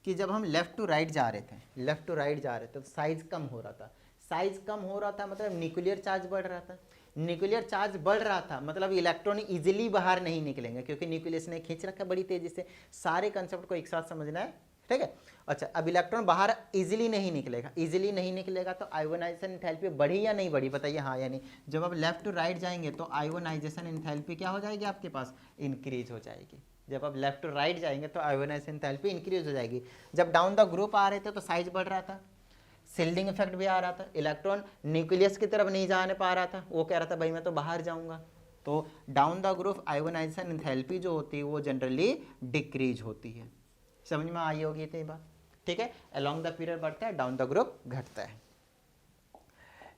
Speaker 1: कि जब हम लेफ़्ट टू राइट जा रहे थे, लेफ़्ट टू राइट जा रहे थे तो साइज़ कम हो रहा था। साइज़ कम हो रहा था मतलब न्यूक्लियर चार्ज बढ़ रहा था। न्यूक्लियर चार्ज बढ़ रहा था मतलब इलेक्ट्रॉन इजीली बाहर नहीं निकलेंगे, क्योंकि न्यूक्लियस ने खींच रखा बड़ी तेजी से। सारे कंसेप्ट को एक साथ समझना है, ठीक है। अच्छा, अब इलेक्ट्रॉन बाहर इजीली नहीं निकलेगा, इजीली नहीं निकलेगा तो आयोनाइजेशन एंथैल्पी बढ़ी या नहीं बढ़ी, बताइए हाँ या नहीं। जब आप लेफ्ट टू राइट जाएंगे तो आयोनाइजेशन एंथैल्पी क्या हो जाएगी आपके पास, इंक्रीज हो जाएगी। जब आप लेफ्ट टू राइट जाएंगे तो आयोनाइजेशन एंथैल्पी इंक्रीज हो जाएगी। जब डाउन द ग्रुप आ रहे थे तो साइज बढ़ रहा था, शिल्डिंग इफेक्ट भी आ रहा था, इलेक्ट्रॉन न्यूक्लियस की तरफ नहीं जाने पा रहा था, वो कह रहा था भाई मैं तो बाहर जाऊंगा। तो down the group ionisation enthalpy जो होती है वो जनरली डिक्रीज होती है। समझ में आई होगी इतनी बात, ठीक है। अलोंग द पीरियड बढ़ता है, डाउन द ग्रुप घटता है।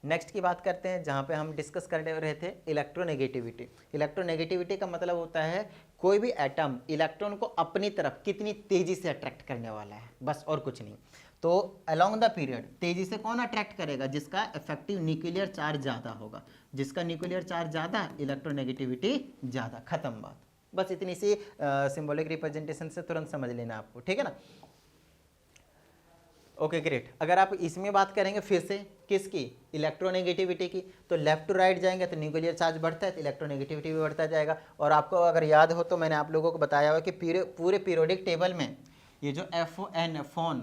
Speaker 1: नेक्स्ट की बात करते हैं, जहाँ पे हम डिस्कस कर रहे थे इलेक्ट्रोनेगेटिविटी। इलेक्ट्रोनेगेटिविटी का मतलब होता है कोई भी एटम इलेक्ट्रॉन को अपनी तरफ कितनी तेजी से अट्रैक्ट करने वाला है, बस और कुछ नहीं। तो अलोंग द पीरियड तेजी से कौन अट्रैक्ट करेगा, जिसका इफेक्टिव न्यूक्लियर चार्ज ज़्यादा होगा। जिसका न्यूक्लियर चार्ज ज़्यादा, इलेक्ट्रोनेगेटिविटी ज़्यादा, खत्म बात। बस इतनी सी सिंबॉलिक रिप्रेजेंटेशन से तुरंत समझ लेना आपको, ठीक है ना। ओके ग्रेट, अगर आप इसमें बात करेंगे फिर से किसकी, इलेक्ट्रोनेगेटिविटी की, तो लेफ्ट टू राइट जाएंगे तो न्यूक्लियर चार्ज बढ़ता है तो इलेक्ट्रोनेगेटिविटी भी बढ़ता जाएगा। और आपको अगर याद हो तो मैंने आप लोगों को बताया हुआ कि पूरे पीरियोडिक टेबल में ये जो FON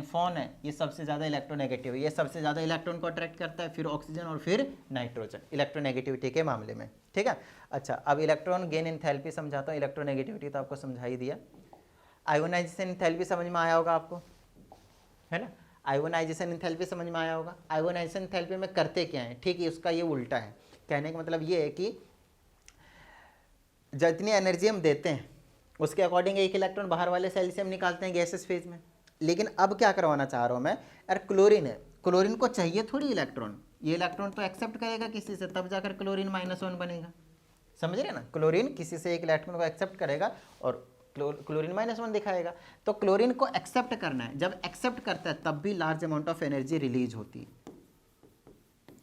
Speaker 1: फोन है, ये सबसे ज़्यादा इलेक्ट्रोनेगेटिव है। ये सबसे ज़्यादा इलेक्ट्रॉन को अट्रैक्ट करता है, फिर ऑक्सीजन और फिर नाइट्रोजन, इलेक्ट्रोनेगेटिविटी के मामले में, ठीक है। अच्छा, अब इलेक्ट्रॉन गेन एंथैल्पी समझाता हूँ। इलेक्ट्रोनेगेटिविटी तो आपको समझा ही दिया। आयोनाइजेशन एंथैल्पी समझ में आया होगा आपको, है ना। आयोनाइजेशन एंथैल्पी समझ में आया होगा। आयोनाइजेशन एंथैल्पी में करते क्या है, ठीक है, उसका ये उल्टा है। कहने का मतलब ये है कि जितनी एनर्जी हम देते हैं उसके अकॉर्डिंग एक इलेक्ट्रॉन बाहर वाले सेल से हम निकालते हैं गैसेस फेज में। लेकिन अब क्या करवाना चाह रहा हूँ मैं, यार क्लोरीन है, क्लोरीन को चाहिए थोड़ी इलेक्ट्रॉन, ये इलेक्ट्रॉन तो एक्सेप्ट करेगा किसी से, तब जाकर क्लोरीन -1 बनेगा। समझ रहे ना, क्लोरीन किसी से एक इलेक्ट्रॉन को एक्सेप्ट करेगा और क्लोरीन -1 दिखाएगा। तो क्लोरीन को एक्सेप्ट करना है, जब एक्सेप्ट करता है तब भी large amount of energy release होती है।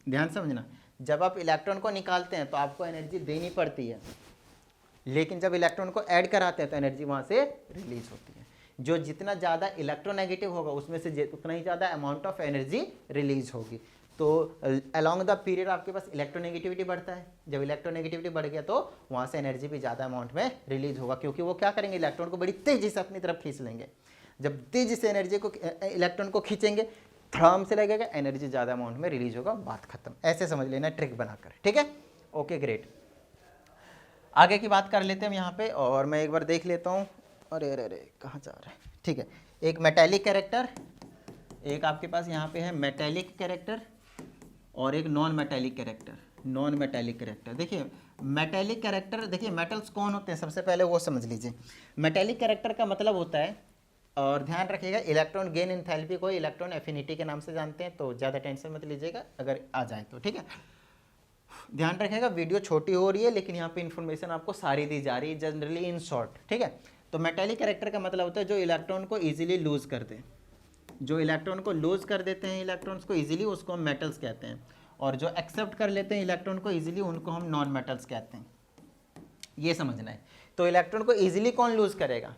Speaker 1: ध्यान समझना, जब आप इलेक्ट्रॉन को निकालते हैं तो आपको एनर्जी देनी पड़ती है, लेकिन जब इलेक्ट्रॉन को ऐड कराते हैं तो एनर्जी वहाँ से रिलीज होती है। जो जितना ज़्यादा इलेक्ट्रोनेगेटिव होगा उसमें से उतना ही ज़्यादा अमाउंट ऑफ एनर्जी रिलीज होगी। तो अलोंग द पीरियड आपके पास इलेक्ट्रोनेगेटिविटी बढ़ता है। जब इलेक्ट्रोनेगेटिविटी बढ़ गया तो वहाँ से एनर्जी भी ज़्यादा अमाउंट में रिलीज होगा, क्योंकि वो क्या करेंगे, इलेक्ट्रॉन को बड़ी तेज़ी से अपनी तरफ खींच लेंगे। जब तेज़ी से एनर्जी को इलेक्ट्रॉन को खींचेंगे, थर्म से लगेगा, एनर्जी ज़्यादा अमाउंट में रिलीज होगा, बात खत्म। ऐसे समझ लेना ट्रिक बनाकर, ठीक है। ओके ग्रेट, आगे की बात कर लेते हैं हम यहाँ पे, और मैं एक बार देख लेता हूँ। अरे अरे अरे कहाँ जा रहा है, ठीक है। एक मेटेलिक कैरेक्टर, एक आपके पास यहाँ पे है मेटेलिक कैरेक्टर और एक non metallic character. Non metallic character. देखिए मेटेलिक कैरेक्टर, देखिए मेटल्स कौन होते हैं सबसे पहले वो समझ लीजिए। मेटेलिक कैरेक्टर का मतलब होता है, और ध्यान रखिएगा, इलेक्ट्रॉन गेन एंथैल्पी को इलेक्ट्रॉन एफिनिटी के नाम से जानते हैं, तो ज़्यादा टेंशन मत लीजिएगा अगर आ जाए तो, ठीक है। ध्यान रखिएगा वीडियो छोटी हो रही है लेकिन यहाँ पे इन्फॉर्मेशन आपको सारी दी जा रही है जनरली इन शॉर्ट, ठीक है। तो मेटेलिक कैरेक्टर का मतलब होता है जो इलेक्ट्रॉन को इजीली लूज कर दे, जो इलेक्ट्रॉन को लूज कर देते हैं इलेक्ट्रॉन्स को इजीली, उसको हम मेटल्स कहते हैं, और जो एक्सेप्ट कर लेते हैं इलेक्ट्रॉन को इजीली उनको हम नॉन मेटल्स कहते हैं। ये समझना है। तो इलेक्ट्रॉन को इजीली कौन लूज करेगा,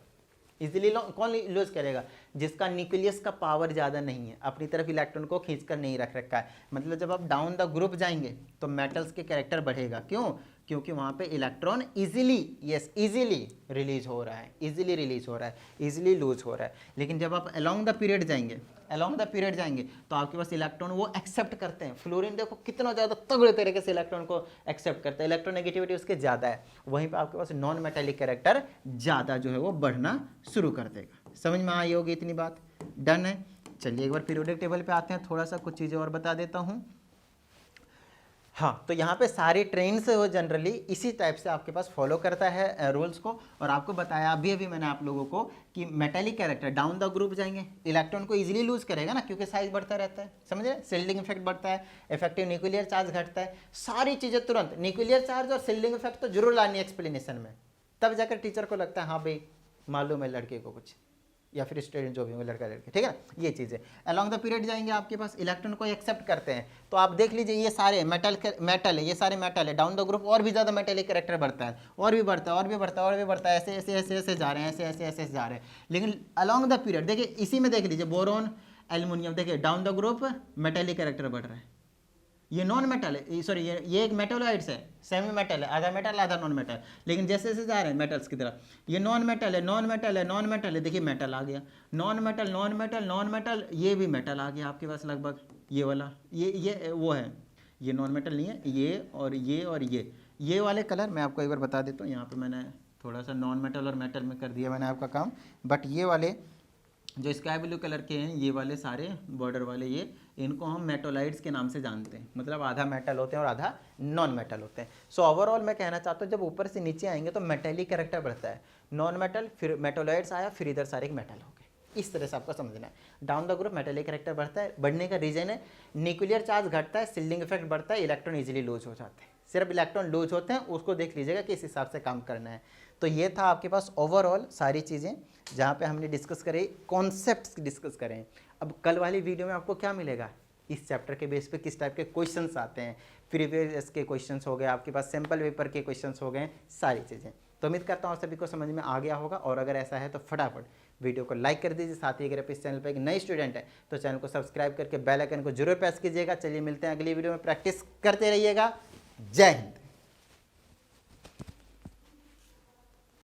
Speaker 1: इजीली कौन लूज करेगा, जिसका न्यूक्लियस का पावर ज़्यादा नहीं है, अपनी तरफ इलेक्ट्रॉन को खींच कर नहीं रख रखा है। मतलब जब आप डाउन द ग्रुप जाएंगे तो मेटल्स के कैरेक्टर बढ़ेगा, क्यों, क्योंकि वहाँ पे electron easily, yes easily release हो रहा है, इजीली रिलीज हो रहा है, इजीली लूज हो रहा है। लेकिन जब आप अलोंग द पीरियड जाएंगे, अलोंग द पीरियड जाएंगे तो आपके पास इलेक्ट्रॉन वो एक्सेप्ट करते हैं। फ्लोरीन देखो कितना ज़्यादा तगड़े तरीके से इलेक्ट्रॉन को एक्सेप्ट करता है, इलेक्ट्रोनेगेटिविटी उसके ज़्यादा है, वहीं पर आपके पास नॉन मेटेलिक कैरेक्टर ज़्यादा जो है वो बढ़ना शुरू कर देगा। समझ में आई होगी इतनी बात, डन है। चलिए एक बार पीरियोडिक टेबल पे आते हैं, थोड़ा सा कुछ चीज़ें और बता देता हूँ। हाँ, तो यहाँ पे सारी ट्रेन से वो जनरली इसी टाइप से आपके पास फॉलो करता है रूल्स को। और आपको बताया अभी मैंने आप लोगों को कि metallic character down the group जाएंगे, इलेक्ट्रॉन को इजीली लूज करेगा ना, क्योंकि साइज बढ़ता रहता है, समझ रहे, शिल्डिंग इफेक्ट बढ़ता है, इफेक्टिव न्यूक्लियर चार्ज घटता है, सारी चीज़ें तुरंत, न्यूक्लियर चार्ज और शिल्डिंग इफेक्ट तो जरूर लानी एक्सप्लेनेशन में, तब जाकर टीचर को लगता है हाँ भाई मालूम है लड़के को कुछ, या फिर स्टूडेंट जो भी होंगे लड़का लड़की, ठीक है ना। ये चीज़ें अलोंग द पीरियड जाएंगे आपके पास इलेक्ट्रॉन को एक्सेप्ट करते हैं, तो आप देख लीजिए ये सारे मेटल है, ये सारे मेटल है, डाउन द ग्रुप और भी ज़्यादा मेटेलिक कैरेक्टर बढ़ता है, और भी बढ़ता है, और भी बढ़ता है, और भी बढ़ता है, ऐसे ऐसे ऐसे ऐसे जा रहे हैं, ऐसे ऐसे ऐसे ऐसे जा रहे हैं। लेकिन अलोंग द पीरियड देखिए इसी में देख लीजिए बोरोन एल्युमिनियम, देखिए down the group metallic character बढ़ रहा है, ये नॉन मेटल है, सॉरी ये एक मेटोलाइट्स है, सेमी मेटल है, आधा मेटल आधा नॉन मेटल, लेकिन जैसे जैसे जा रहे हैं मेटल्स की तरफ, ये नॉन मेटल है, नॉन मेटल है, नॉन मेटल है, देखिए मेटल आ गया, non metal non metal non metal, ये भी मेटल आ गया आपके पास लगभग, ये वाला ये वो है, ये नॉन मेटल नहीं है, ये और ये वाले कलर मैं आपको एक बार बता देता हूँ। यहाँ पर मैंने थोड़ा सा नॉन मेटल और मेटल में कर दिया मैंने आपका काम, बट ये वाले जो स्काई ब्लू कलर के हैं, ये वाले सारे बॉर्डर वाले, ये इनको हम मेटोलाइट्स के नाम से जानते हैं, मतलब आधा मेटल होते हैं और आधा नॉन मेटल होते हैं। सो ओवरऑल मैं कहना चाहता हूँ जब ऊपर से न्नीचे आएंगे तो मेटेलिक कैरेक्टर बढ़ता है, नॉन मेटल फिर मेटोलाइट्स आया, फिर इधर सारे मेटल हो गए, इस तरह से आपको समझना है। Down the group metallic character बढ़ता है, बढ़ने का रीजन है न्यूक्लियर चार्ज घटता है, शिल्डिंग इफेक्ट बढ़ता है, इलेक्ट्रॉन ईजिली लूज हो जाते हैं, सिर्फ इलेक्ट्रॉन लूज होते हैं, उसको देख लीजिएगा कि इस हिसाब से काम करना है। तो ये था आपके पास ओवरऑल सारी चीज़ें जहाँ पे हमने डिस्कस करें, कॉन्सेप्ट्स डिस्कस करें। अब कल वाली वीडियो में आपको क्या मिलेगा, इस चैप्टर के बेस पे किस टाइप के क्वेश्चंस आते हैं, प्रीवियस के क्वेश्चंस हो गए, आपके पास सैम्पल पेपर के क्वेश्चंस हो गए, सारी चीज़ें। तो उम्मीद करता हूँ सभी को समझ में आ गया होगा, और अगर ऐसा है तो फटाफट वीडियो को लाइक कर दीजिए। साथ ही अगर आप इस चैनल पर एक नई स्टूडेंट है तो चैनल को सब्सक्राइब करके बेल आइकन को जरूर प्रेस कीजिएगा। चलिए मिलते हैं अगली वीडियो में, प्रैक्टिस करते रहिएगा। जय हिंद।